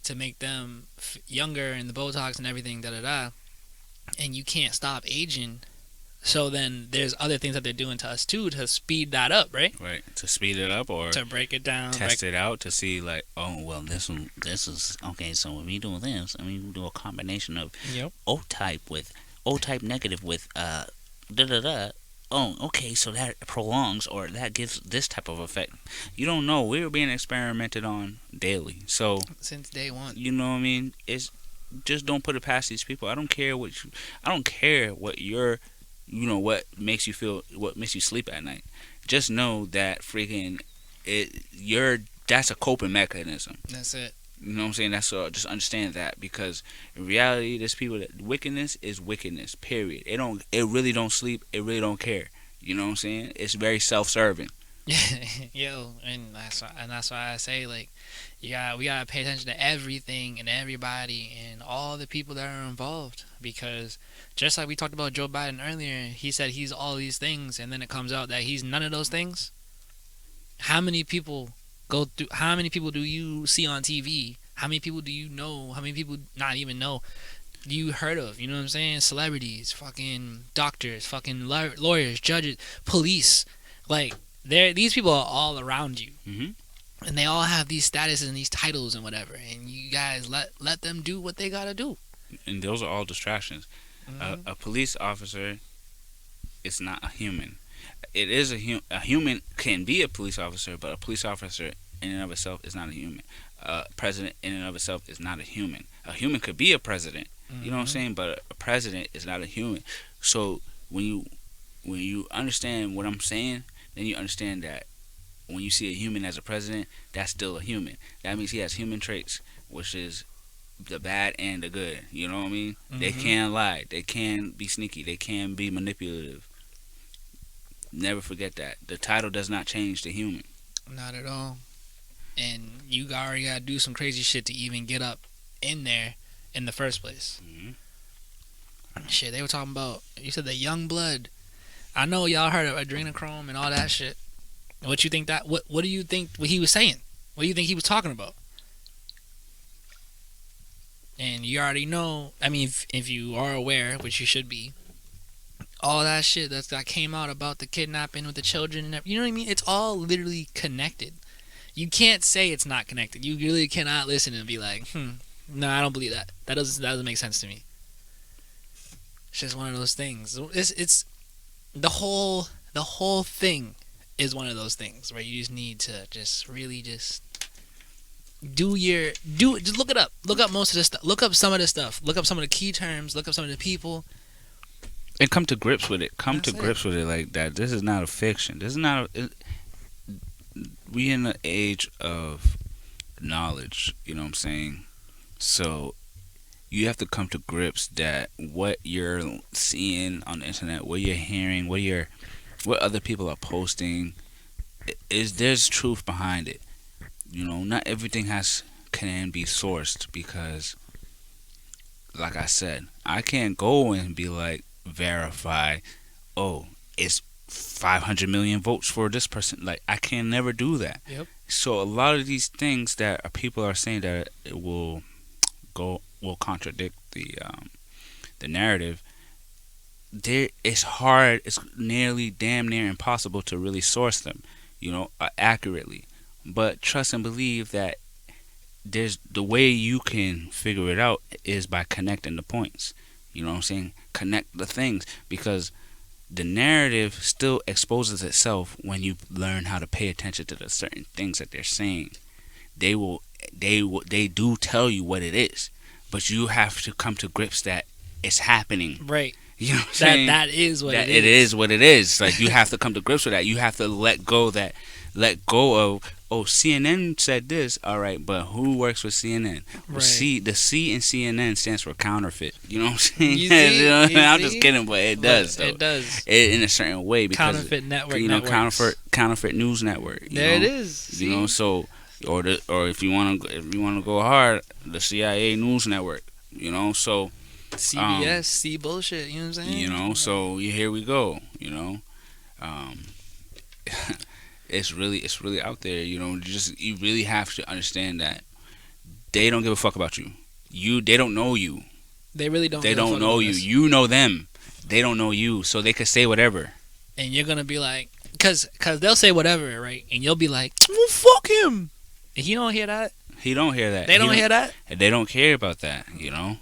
to make them younger and the Botox and everything, da-da-da, and you can't stop aging, so then there's other things that they're doing to us too to speed that up, right? Right, to speed it up or to break it down, test it out to see, like, oh, well, this is okay. So when we do this, we do a combination of O type negative with da da da. Oh, okay, so that prolongs or that gives this type of effect. You don't know. We were being experimented on daily, so since day one. You know what I mean? It's just, don't put it past these people. I don't care what your what makes you feel, what makes you sleep at night. Just know that that's a coping mechanism. That's it. You know what I'm saying? That's just understand that, because in reality, there's people that wickedness is wickedness. Period. It really don't sleep. It really don't care. You know what I'm saying? It's very self-serving. Yo, and that's why I say, like, we gotta pay attention to everything and everybody and all the people that are involved, because just like we talked about Joe Biden earlier, he said he's all these things, and then it comes out that he's none of those things. How many people do you see on TV? How many people do you know? How many people not even know you heard of? You know what I'm saying? Celebrities, fucking doctors, fucking lawyers, judges, police. Like, these people are all around you. Mm-hmm. And they all have these statuses and these titles and whatever. And you guys let them do what they gotta do. And those are all distractions. Mm-hmm. A police officer is not a human. It is a human can be a police officer, but a police officer in and of itself is not a human. A president in and of itself is not a human. A human could be a president. Mm-hmm. You know what I'm saying? But a president is not a human. So when you understand what I'm saying, then you understand that when you see a human as a president, that's still a human. That means he has human traits, which is the bad and the good. You know what I mean? They can lie. They can be sneaky. They can be manipulative. Never forget that. The title does not change the human. Not at all. And you already gotta do some crazy shit to even get up in there in the first place. Shit, they were talking about, you said the young blood. I know y'all heard of adrenochrome and all that shit. What you think that, what do you think what he was saying? What do you think he was talking about? And you already know, I mean, if you are aware, which you should be, all that shit that came out about the kidnapping with the children and you know what I mean? It's all literally connected. You can't say it's not connected. You really cannot listen and be like, no, I don't believe that. That doesn't make sense to me. It's just one of those things. It's the whole thing is one of those things where you just need to just really just just look it up. Look up most of this stuff. Look up some of this stuff. Look up some of the key terms. Look up some of the people. And come to grips with it. Grips with it like that. This is not a fiction. This is not we in the age of knowledge, you know what I'm saying? So you have to come to grips that what you're seeing on the internet, what you're hearing, what other people are posting, there's truth behind it. You know, not everything can be sourced because, like I said, I can't go and be like, verify, oh, it's 500 million votes for this person. Like, I can never do that. Yep. So a lot of these things that people are saying that it will contradict the narrative. It's hard. It's nearly damn near impossible to really source them, you know, accurately. But trust and believe that the way you can figure it out is by connecting the points. You know what I'm saying? Connect the things, because the narrative still exposes itself when you learn how to pay attention to the certain things that they're saying. They do tell you what it is, but you have to come to grips that it's happening. Right. You know what I'm saying? That is what it is. It is what it is. Like, you have to come to grips with that. You have to let go of, oh, CNN said this, all right, but who works with CNN? Right. The C in CNN stands for counterfeit. You know what I'm saying? You see? I'm just kidding, but it does, though. It does. In a certain way, because counterfeit network. You know, counterfeit news network. It is. You know, so or if you want to go hard, the CIA news network. You know, so CBS, C bullshit. You know what I'm saying? You know, so here we go. You know, it's really out there. You know, you really have to understand that they don't give a fuck about you. They don't know you. They really don't. They don't know you. You know them. They don't know you, so they could say whatever. And you're gonna be like, cause they'll say whatever, right? And you'll be like, well, fuck him. And he don't hear that. He don't hear that. They don't hear that. They don't care about that. You know.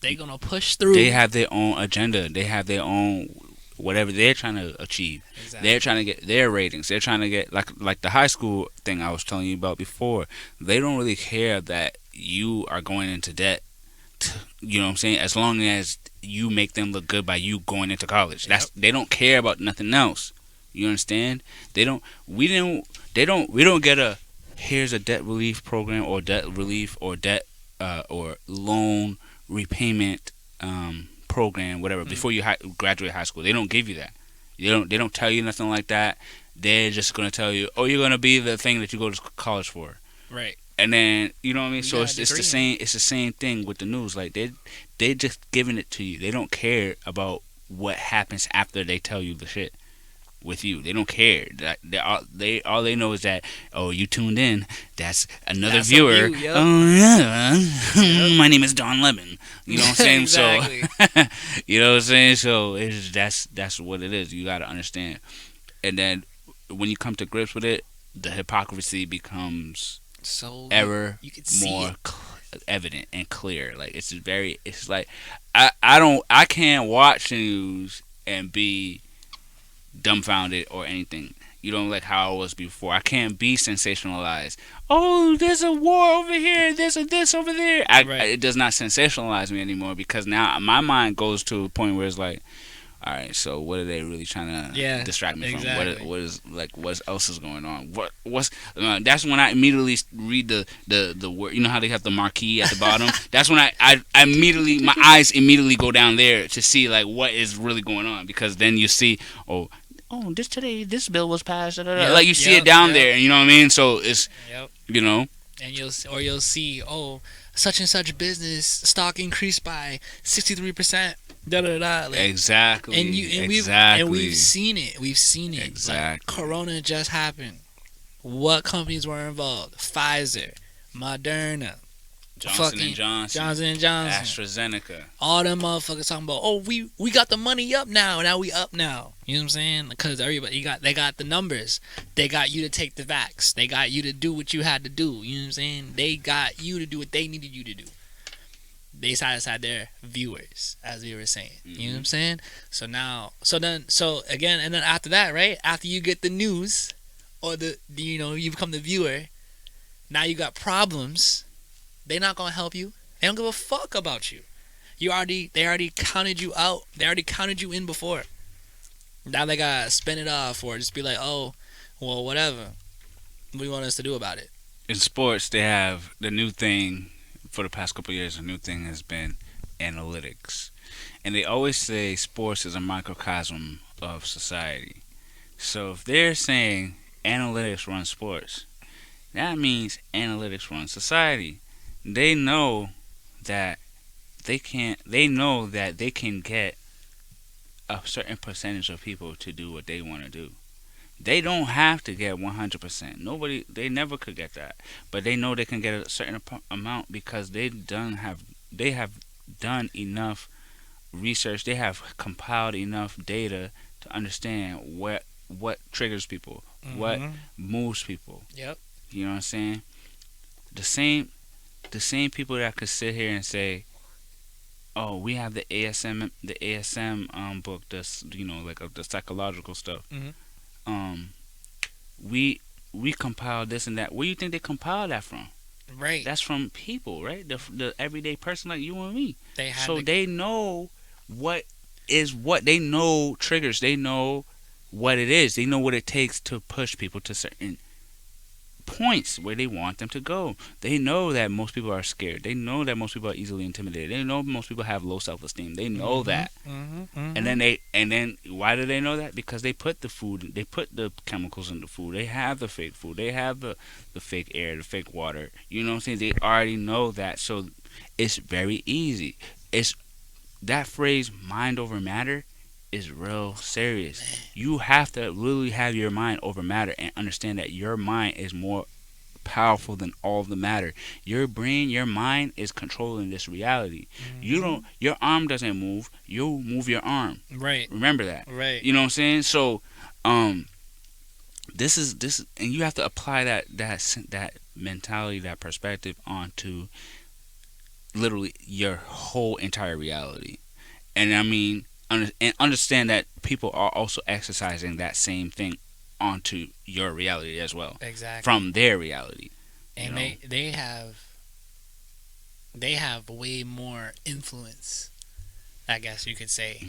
They gonna push through. They have their own agenda. They have their own whatever they're trying to achieve. Exactly. They're trying to get their ratings. They're trying to get like the high school thing I was telling you about before. They don't really care that you are going into debt. You know what I'm saying? As long as you make them look good by you going into college. They don't care about nothing else. You understand? We don't get a here's a debt relief program or debt relief or debt or loan repayment program, whatever, before you graduate high school. They don't give you that. They don't tell you nothing like that. They're just gonna tell you, oh, you're gonna be the thing that you go to college for. Right. And then you know what I mean. So it's the same. It's the same thing with the news. Like they just giving it to you. They don't care about what happens after they tell you the shit with you. They don't care. All they know is that, oh, you tuned in. That's another viewer. Oh yeah, my name is Don Lemon. You know what I'm saying? Exactly. So you know what I'm saying. So that's what it is. You got to understand. And then when you come to grips with it, the hypocrisy becomes more evident and clear. Like it's like I can't watch the news and be dumbfounded or anything. You know, like how I was before. I can't be sensationalized. Oh, there's a war over here. There's a this over there. It does not sensationalize me anymore, because now my mind goes to a point where it's like, all right, so what are they really trying to distract me from? What is like what else is going on? What's that's when I immediately read the word. You know how they have the marquee at the bottom? That's when I immediately, my eyes immediately go down there to see like what is really going on, because then you see, oh, this bill was passed. Like you see it down there, you know what I mean? So it's you know, and you'll see, oh, such and such business stock increased by 63%. Like, exactly. And we've seen it. Exactly. Like, Corona just happened. What companies were involved? Pfizer, Moderna, Johnson & Johnson, AstraZeneca. All them motherfuckers talking about, oh, we got the money up now. Now we up now. You know what I'm saying? Because everybody they got the numbers. They got you to take the vax. They got you to do what you had to do. You know what I'm saying? They got you to do what they needed you to do. They satisfied their viewers, as we were saying. You know what I'm saying? So again, and then after that, right? After you get the news, or you become the viewer, now you got problems. They're not gonna help you. They don't give a fuck about you. They already counted you out. They already counted you in before. Now they gotta spin it off or just be like, oh, well, whatever. What do you want us to do about it? In sports, they have the new thing. For the past couple of years, a new thing has been analytics. And they always say sports is a microcosm of society. So if they're saying analytics run sports, that means analytics run society. They know that they can get a certain percentage of people to do what they want to do. They don't have to get 100%. They never could get that, but they know they can get a certain amount because they have done enough research. They have compiled enough data to understand what triggers people, what moves people. Yep. You know what I'm saying? The same people that could sit here and say, oh, we have the ASM book, that's like the psychological stuff. We compiled this and that. Where do you think they compiled that from? Right. That's from people, right? The everyday person like you and me. They know what is what. They know triggers. They know what it is. They know what it takes to push people to certain points where they want them to go. They know that most people are scared. They know that most people are easily intimidated. They know most people have low self-esteem. They know that. And then why do they know that? Because they put the chemicals in the food. They have the fake food. They have the fake air, the fake water. You know what I'm saying? They already know that. So it's very easy. It's that phrase, mind over matter, is real serious. You have to literally have your mind over matter and understand that your mind is more powerful than all of the matter. Your brain, your mind is controlling this reality. Your arm doesn't move, you move your arm. Right. Remember that. Right. You know what I'm saying? So this is and you have to apply that mentality, that perspective onto literally your whole entire reality. And I mean, and understand that people are also exercising that same thing onto your reality as well. Exactly. From their reality. And they have way more influence, I guess you could say.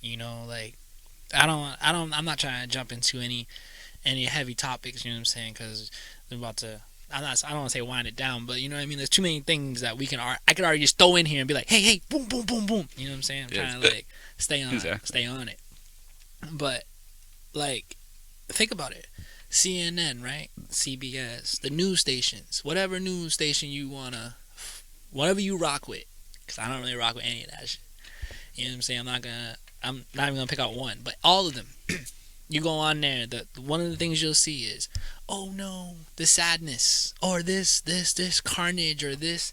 You know, like I'm not trying to jump into any heavy topics, you know what I'm saying, cuz I'm about to I don't want to say wind it down, but you know what I mean, there's too many things that I could already just throw in here and be like, hey, boom, boom, boom, boom. You know what I'm saying? I'm trying to like stay on it. But like, think about it. CNN, right? CBS, the news stations, whatever news station whatever you rock with, because I don't really rock with any of that shit. You know what I'm saying? I'm not even gonna pick out one, but all of them. You go on there, one of the things you'll see is, oh no, the sadness, or this carnage, or this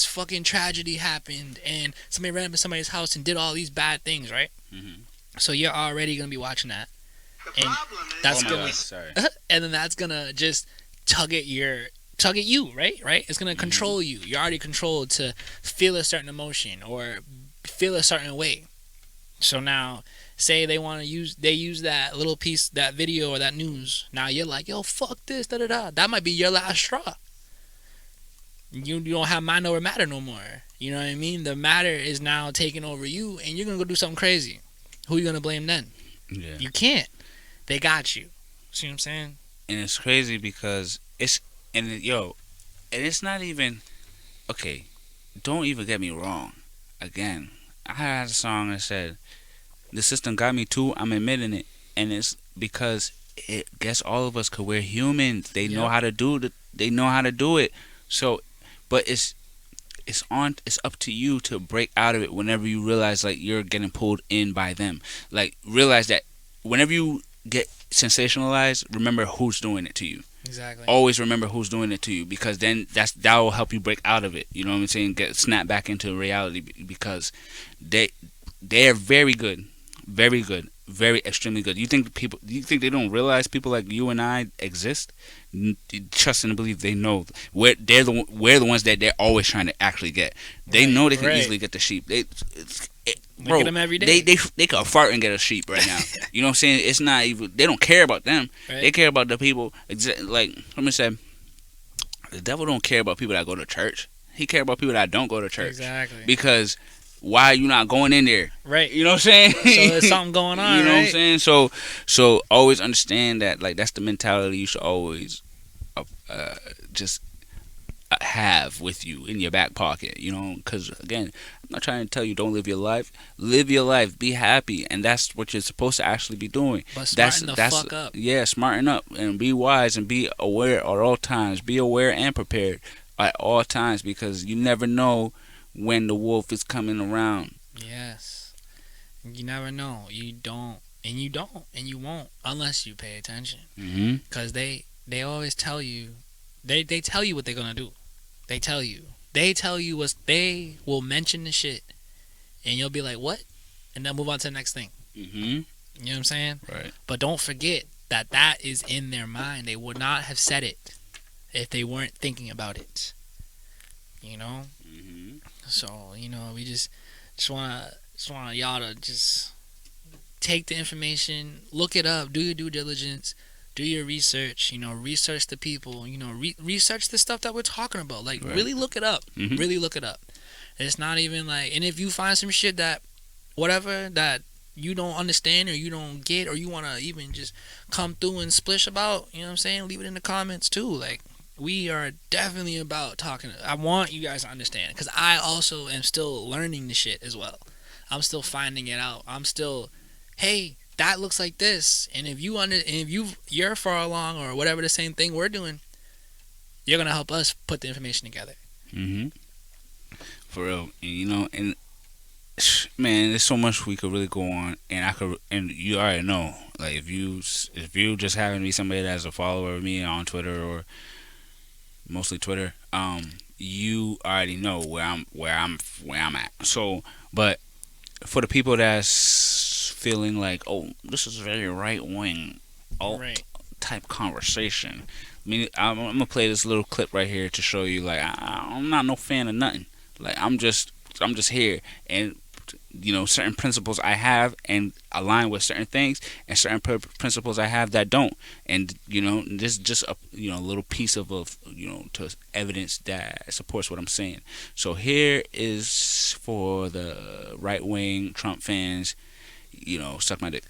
fucking tragedy happened, and somebody ran up in somebody's house and did all these bad things, right? So you're already gonna be watching that, and that's and then that's gonna just tug at you, right? It's gonna control you. You're already controlled to feel a certain emotion or feel a certain way. So now, say they use that little piece, that video or that news. Now you're like, yo, fuck this, da-da-da. That might be your last straw. You don't have mind over matter no more. You know what I mean? The matter is now taking over you, and you're going to go do something crazy. Who you gonna blame then? Yeah. You can't. They got you. See what I'm saying? And it's crazy because and it's not even, okay, don't even get me wrong. Again, I had a song that said, the system got me too, I'm admitting it. And it's because it guess all of us, cause we're humans. They know how to do it. So, but it's up to you to break out of it whenever you realize like you're getting pulled in by them. Like, realize that whenever you get sensationalized, remember who's doing it to you. Exactly. Always remember who's doing it to you, because then that will help you break out of it. You know what I'm saying? Snap back into reality, because they're very good, very good, very extremely good. You think they don't realize people like you and I exist? Trust and believe they know. We're the ones that they're always trying to actually get. They know they can easily get the sheep. Bro, look at them every day. They could fart and get a sheep right now. You know what I'm saying? It's not even. They don't care about them. Right. They care about the people. Like, let me say, the devil don't care about people that go to church. He care about people that don't go to church. Exactly. Because why are you not going in there? Right. You know what I'm saying? So there's something going on. You know right? what I'm saying? So always understand that, like, that's the mentality you should always just have with you in your back pocket. You know, because again, I'm not trying to tell you don't live your life. Live your life. Be happy, and that's what you're supposed to actually be doing. But smarten the fuck up. Yeah, smarten up and be wise and be aware at all times. Be aware and prepared at all times, because you never know when the wolf is coming around. Yes. You never know. You don't. And you don't. And you won't unless you pay attention. Because they always tell you. They tell you what they're going to do. They tell you what they will mention the shit. And you'll be like, what? And then move on to the next thing. You know what I'm saying? Right. But don't forget that is in their mind. They would not have said it if they weren't thinking about it. You know? So, you know, we just want y'all to just take the information, look it up, do your due diligence, do your research, you know, research the people, you know, research the stuff that we're talking about. Like, really look it up. Really look it up. It's not even like, and if you find some shit that, whatever, that you don't understand or you don't get, or you want to even just come through and splish about, you know what I'm saying? Leave it in the comments too. Like, we are definitely about talking. I want you guys to understand, because I also am still learning the shit as well. I'm still finding it out. I'm still, hey, that looks like this. And if you're far along or whatever, the same thing we're doing, you're gonna help us put the information together. For real. And you know, and man, there's so much we could really go on, and you already know, like, if you just happen to be somebody that's a follower of me on Twitter, or mostly Twitter, you already know where I'm at. So, but for the people that's feeling like, oh, this is very right wing, type conversation, I mean, I'm gonna play this little clip right here to show you, like, I'm not no fan of nothing. Like, I'm just here, and you know, certain principles I have and align with certain things, and certain principles I have that don't. And you know, this is just a little piece of to evidence that supports what I'm saying. So here is for the right wing Trump fans, you know, suck my dick.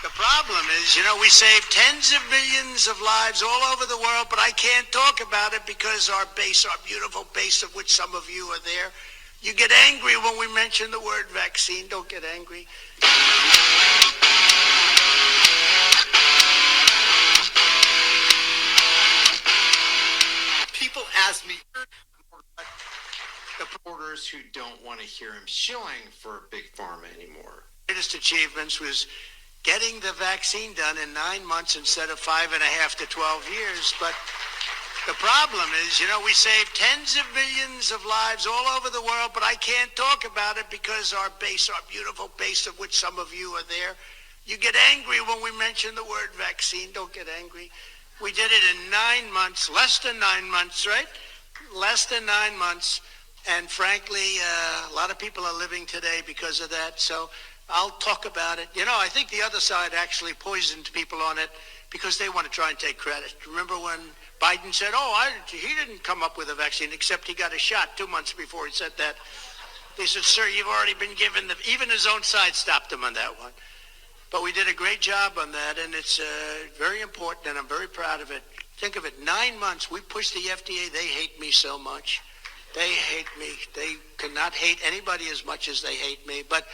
The problem is, you know, we save tens of millions of lives all over the world, but I can't talk about it because our beautiful base, of which some of you are there, you get angry when we mention the word vaccine. Don't get angry. People ask me, the reporters who don't want to hear him shilling for Big Pharma anymore. Greatest achievements was getting the vaccine done in 9 months instead of 5.5 to 12 years. But the problem is, you know, we save tens of millions of lives all over the world, but I can't talk about it because our beautiful base, of which some of you are there, you get angry when we mention the word vaccine. Don't get angry. We did it in 9 months, less than 9 months, right? Less than 9 months. And frankly, a lot of people are living today because of that. So I'll talk about it. You know, I think the other side actually poisoned people on it because they want to try and take credit. Remember when Biden said, he didn't come up with a vaccine, except he got a shot 2 months before he said that. They said, sir, you've already been given the, even his own side stopped him on that one. But we did a great job on that, and it's very important, and I'm very proud of it. Think of it, 9 months, we pushed the FDA. They hate me so much. They hate me. They cannot hate anybody as much as they hate me. But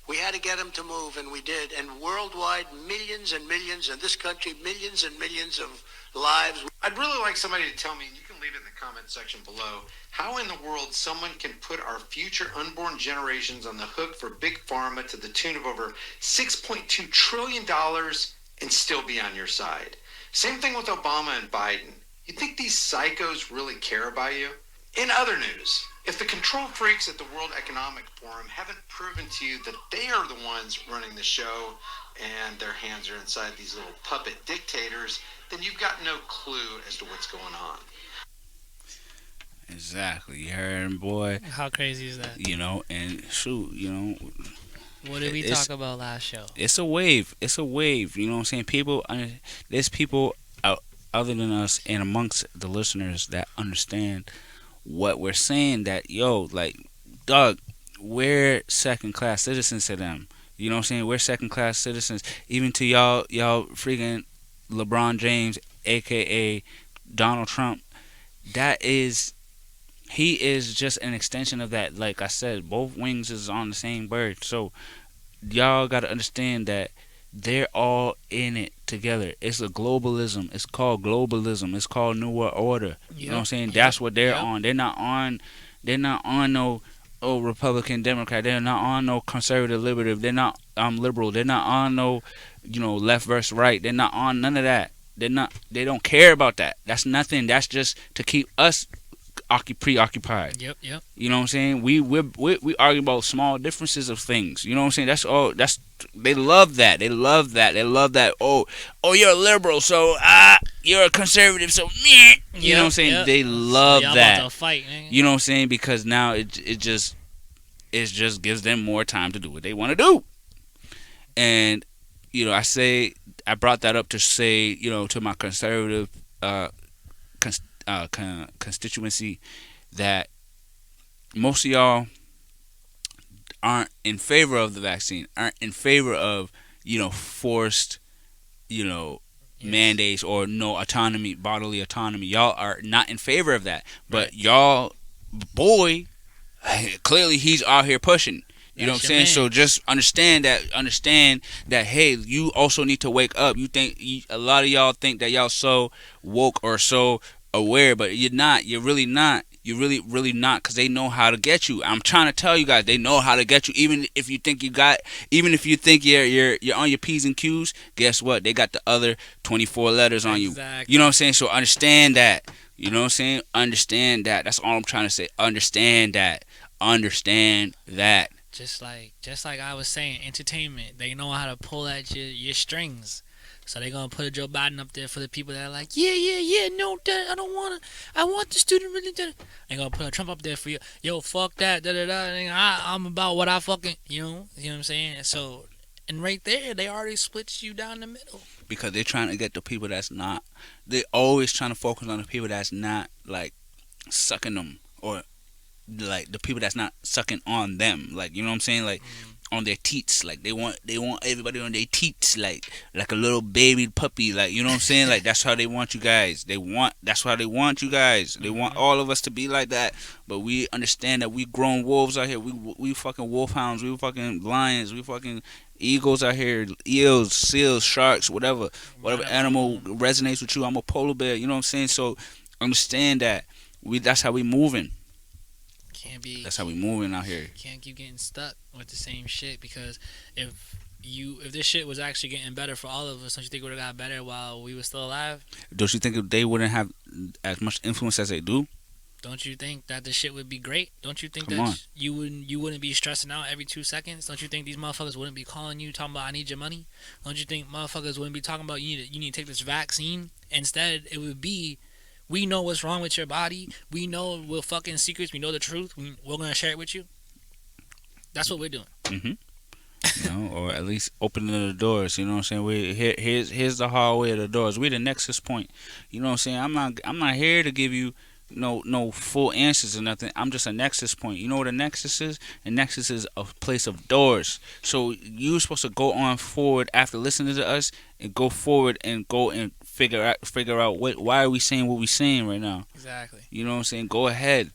we had to get them to move, and we did. And worldwide, millions and millions, in this country, millions and millions of lives. I'd really like somebody to tell me, and you can leave it in the comment section below, how in the world someone can put our future unborn generations on the hook for big pharma to the tune of over $6.2 trillion and still be on your side. Same thing with Obama and Biden. You think these psychos really care about you? In other news, if the control freaks at the World Economic Forum haven't proven to you that they are the ones running the show and their hands are inside these little puppet dictators, then you've got no clue as to what's going on. Exactly. You heard him, boy. How crazy is that? You know, and shoot, you know. What did we talk about last show? It's a wave. It's a wave. You know what I'm saying? People, there's people out other than us and amongst the listeners that understand what we're saying, that, yo, like, dog, we're second-class citizens to them. You know what I'm saying? We're second-class citizens. Even to y'all freaking LeBron James, a.k.a. Donald Trump, he is just an extension of that. Like I said, both wings is on the same bird. So y'all got to understand that they're all in it together. It's a globalism. It's called globalism. It's called New World Order. You know what I'm saying? That's what they're on. They're not on no Republican, Democrat. They're not on no conservative, liberative. They're not liberal. They're not on no, left versus right. They're not on none of that. They don't care about that. That's nothing. That's just to keep us preoccupied. Yep. You know what I'm saying? We argue about small differences of things. You know what I'm saying? That's all. They love that. They love that. Oh, you're a liberal, so you're a conservative, so meh. You know what I'm saying? Yep. They love y'all that. about to fight, man. You know what I'm saying? Because now it just gives them more time to do what they want to do. And I brought that up to say, to my conservative constituency, that most of y'all aren't in favor of the vaccine, aren't in favor of forced mandates or no autonomy, bodily autonomy. Y'all are not in favor of that, but y'all boy, clearly he's out here pushing. You know what I'm saying? Man. So just understand that, hey, you also need to wake up. A lot of y'all think that y'all so woke or so aware, but you're not. You're really not. You're really not, because they know how to get you. I'm trying to tell you guys, they know how to get you. Even if you think you're on your P's and Q's, guess what? They got the other 24 letters on you. You know what I'm saying? So understand that. You know what I'm saying? Understand that. That's all I'm trying to say. Understand that. Just like I was saying, entertainment. They know how to pull at your strings. So they're going to put a Joe Biden up there for the people that are like, yeah, no, I don't want to. I want the student really to. They're going to put a Trump up there for you. Yo, fuck that, I'm about what I fucking, you know what I'm saying? So, and right there, they already split you down the middle. Because they're trying to get the people that's not. They're always trying to focus on the people that's not, like, sucking them. Or, like, the people that's not sucking on them. Like, you know what I'm saying? Like, on their teats. Like, they want everybody on their teats, like a little baby puppy. Like, you know what I'm saying? Like, that's how they want you guys. That's how they want you guys. They want all of us to be like that. But we understand that we grown wolves out here. We fucking wolfhounds. We fucking lions. We fucking eagles out here. Eels, seals, sharks, whatever animal resonates with you. I'm a polar bear. You know what I'm saying? So understand that that's how we moving. That's how we moving out here. Can't keep getting stuck with the same shit, because if this shit was actually getting better for all of us, don't you think it would have got better while we were still alive? Don't you think they wouldn't have as much influence as they do? Don't you think that the shit would be great? Don't you think that you wouldn't be stressing out every 2 seconds? Don't you think these motherfuckers wouldn't be calling you talking about I need your money? Don't you think motherfuckers wouldn't be talking about you need to take this vaccine? Instead, it would be, we know what's wrong with your body. We know we're fucking secrets. We know the truth. We're going to share it with you. That's what we're doing. Mm-hmm. Or at least opening the doors. You know what I'm saying? Here's the hallway of the doors. We're the nexus point. You know what I'm saying? I'm not here to give you no full answers or nothing. I'm just a nexus point. You know what a nexus is? A nexus is a place of doors. So you're supposed to go on forward after listening to us and go forward and go and figure out why are we saying what we saying right now. Exactly. You know what I'm saying? Go ahead.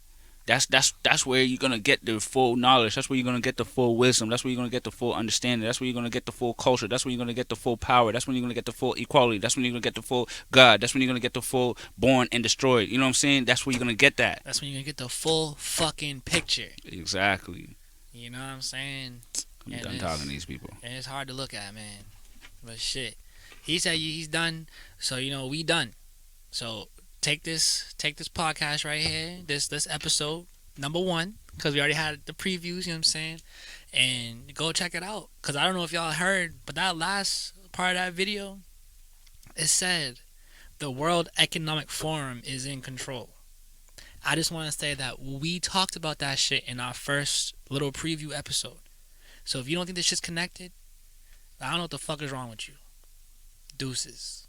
That's where you're gonna get the full knowledge. That's where you're gonna get the full wisdom. That's where you're gonna get the full understanding. That's where you're gonna get the full culture. That's where you're gonna get the full power. That's when you're gonna get the full equality. That's when you're gonna get the full God. That's when you're gonna get the full born and destroyed. You know what I'm saying? That's where you're gonna get that. That's when you're gonna get the full fucking picture. Exactly. You know what I'm saying? I'm done talking to these people. And it's hard to look at, man. But shit, he said he's done. So we done. So take this podcast right here, this episode number 1, because we already had the previews, you know what I'm saying, and go check it out, because I don't know if y'all heard, but that last part of that video, it said the World Economic Forum is in control. I just want to say that we talked about that shit in our first little preview episode. So if you don't think this shit's connected, I don't know what the fuck is wrong with you. Deuces.